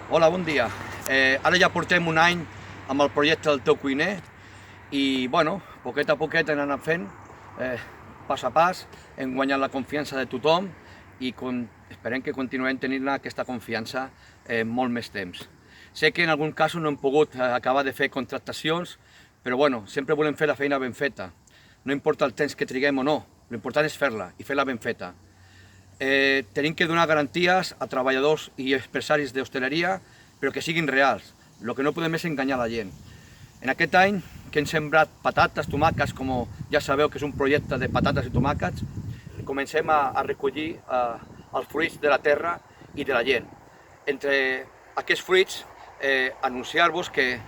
Hola, bon dia. Ara ja portem un any amb el projecte del teu cuiner i, bueno, poquet a poquet hem anat fent, pas a pas, hem guanyat la confiança de tothom i esperem que continuem tenint aquesta confiança molt més temps. Sé que en algun cas no hem pogut acabar de fer contractacions, però bueno, sempre volem fer la feina ben feta. No importa el temps que triguem o no, l'important és fer-la i fer-la ben feta. Tenim que donar garanties a treballadors i empresaris d'hostaleria, però que siguin reals. El que no podem és enganyar la gent. En aquest any que hem sembrat patates, tomàquets, com ja sabeu que és un projecte de patates i tomàquets, comencem a recollir els fruits de la terra i de la gent. Entre aquests fruits, anunciar-vos que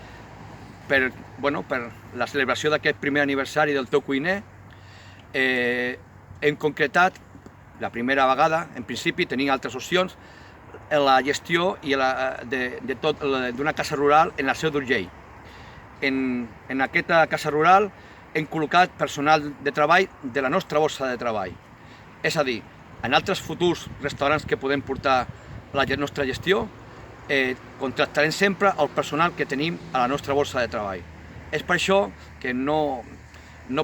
per la celebració d'aquest primer aniversari del teu cuiner, hem concretat la primera vegada, en principi tenim altres opcions, la gestió d'una casa rural en la Seu d'Urgell. En aquesta casa rural hem col·locat personal de treball de la nostra borsa de treball. És a dir, en altres futurs restaurants que podem portar a la nostra gestió, contractarem sempre el personal que tenim a la nostra borsa de treball. És per això que no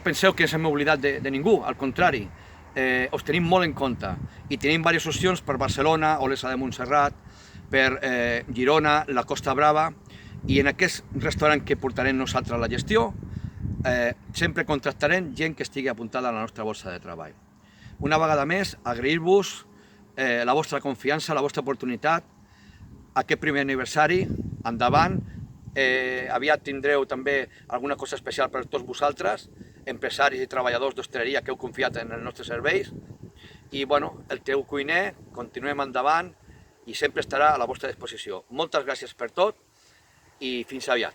penseu que ens hem oblidat de ningú, al contrari, us tenim molt en compte i tenim diverses opcions per Barcelona, Olesa de Montserrat, per Girona, la Costa Brava, i en aquest restaurant que portarem nosaltres a la gestió sempre contractarem gent que estigui apuntada a la nostra borsa de treball. Una vegada més, agrair-vos la vostra confiança, la vostra oportunitat, aquest primer aniversari, endavant. Aviat tindreu també alguna cosa especial per tots vosaltres, empresaris i treballadors d'hostaleria que heu confiat en els nostres serveis. I bueno, el teu cuiner, continuem endavant i sempre estarà a la vostra disposició. Moltes gràcies per tot i fins aviat.